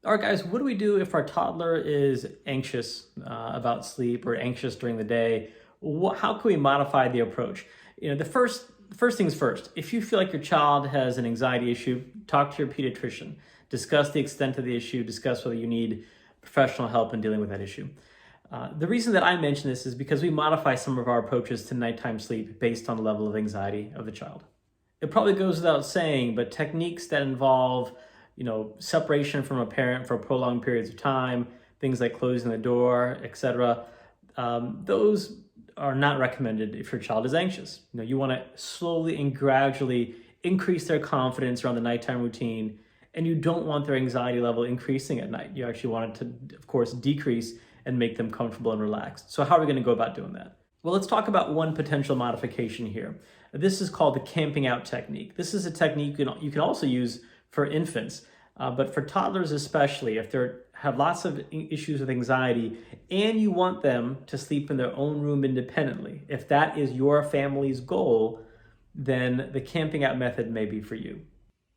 All right, guys, what do we do if our toddler is anxious about sleep or anxious during the day? How can we modify the approach? The first things first. If you feel like your child has an anxiety issue, talk to your pediatrician. Discuss the extent of the issue. Discuss whether you need professional help in dealing with that issue. The reason that I mention this is because we modify some of our approaches to nighttime sleep based on the level of anxiety of the child. It probably goes without saying, but techniques that involve separation from a parent for prolonged periods of time, things like closing the door, etc. Those are not recommended if your child is anxious. You want to slowly and gradually increase their confidence around the nighttime routine, and you don't want their anxiety level increasing at night. You actually want it to, of course, decrease and make them comfortable and relaxed. So how are we going to go about doing that? Well, let's talk about one potential modification here. This is called the camping out technique. This is a technique you can also use for infants, but for toddlers especially, if they have lots of issues with anxiety and you want them to sleep in their own room independently, if that is your family's goal, then the camping out method may be for you.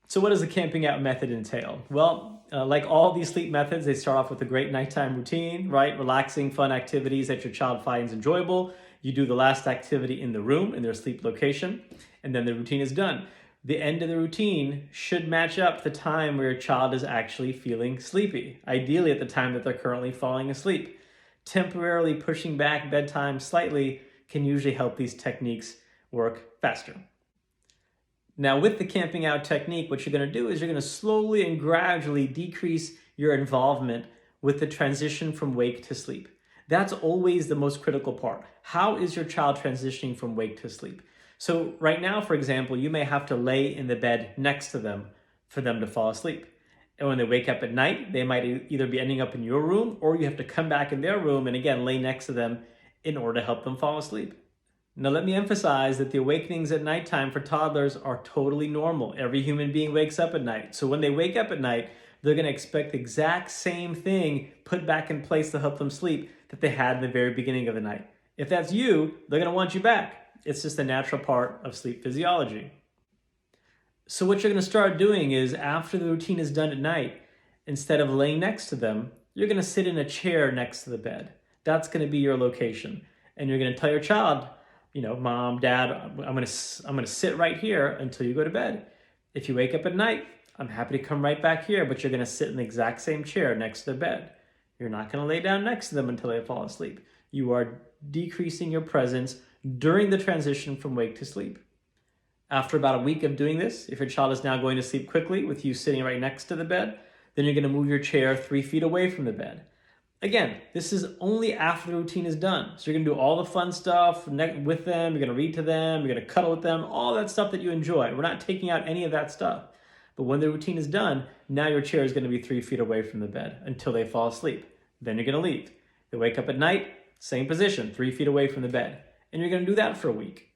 So what does the camping out method entail? Well, like all these sleep methods, they start off with a great nighttime routine, right? Relaxing, fun activities that your child finds enjoyable. You do the last activity in the room, in their sleep location, and then the routine is done. The end of the routine should match up the time where your child is actually feeling sleepy, ideally at the time that they're currently falling asleep. Temporarily pushing back bedtime slightly can usually help these techniques work faster. Now, with the camping out technique, what you're going to do is you're going to slowly and gradually decrease your involvement with the transition from wake to sleep. That's always the most critical part. How is your child transitioning from wake to sleep? So right now, for example, you may have to lay in the bed next to them for them to fall asleep. And when they wake up at night, they might either be ending up in your room or you have to come back in their room and again, lay next to them in order to help them fall asleep. Now, let me emphasize that the awakenings at nighttime for toddlers are totally normal. Every human being wakes up at night. So when they wake up at night, they're going to expect the exact same thing put back in place to help them sleep that they had in the very beginning of the night. If that's you, they're going to want you back. It's just a natural part of sleep physiology. So what you're going to start doing is after the routine is done at night, instead of laying next to them, you're going to sit in a chair next to the bed. That's going to be your location. And you're going to tell your child, Mom, Dad, I'm going to sit right here until you go to bed. If you wake up at night, I'm happy to come right back here, but you're going to sit in the exact same chair next to the bed. You're not going to lay down next to them until they fall asleep. You are decreasing your presence during the transition from wake to sleep. After about a week of doing this, if your child is now going to sleep quickly with you sitting right next to the bed, then you're going to move your chair 3 feet away from the bed. Again, this is only after the routine is done. So you're going to do all the fun stuff with them, you're going to read to them, you're going to cuddle with them, all that stuff that you enjoy. We're not taking out any of that stuff. But when the routine is done, now your chair is going to be 3 feet away from the bed until they fall asleep. Then you're going to leave. They wake up at night, same position, 3 feet away from the bed. And you're going to do that for a week.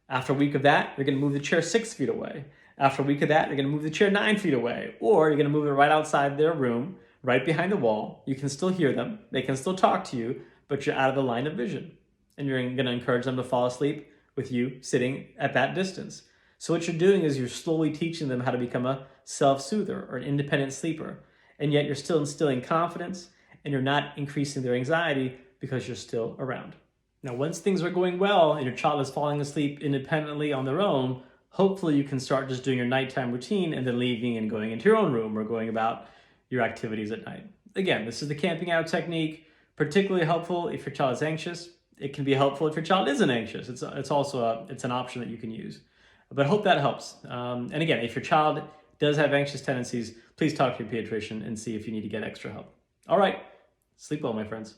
After a week of that, you're going to move the chair 6 feet away. After a week of that, you're going to move the chair 9 feet away. Or you're going to move it right outside their room, right behind the wall. You can still hear them. They can still talk to you, but you're out of the line of vision. And you're going to encourage them to fall asleep with you sitting at that distance. So what you're doing is you're slowly teaching them how to become a self-soother or an independent sleeper. And yet you're still instilling confidence and you're not increasing their anxiety because you're still around. Now, once things are going well and your child is falling asleep independently on their own, hopefully you can start just doing your nighttime routine and then leaving and going into your own room or going about your activities at night. Again, this is the camping out technique, particularly helpful if your child is anxious. It can be helpful if your child isn't anxious. It's also an option that you can use. But I hope that helps. And again, if your child does have anxious tendencies, please talk to your pediatrician and see if you need to get extra help. All right, sleep well, my friends.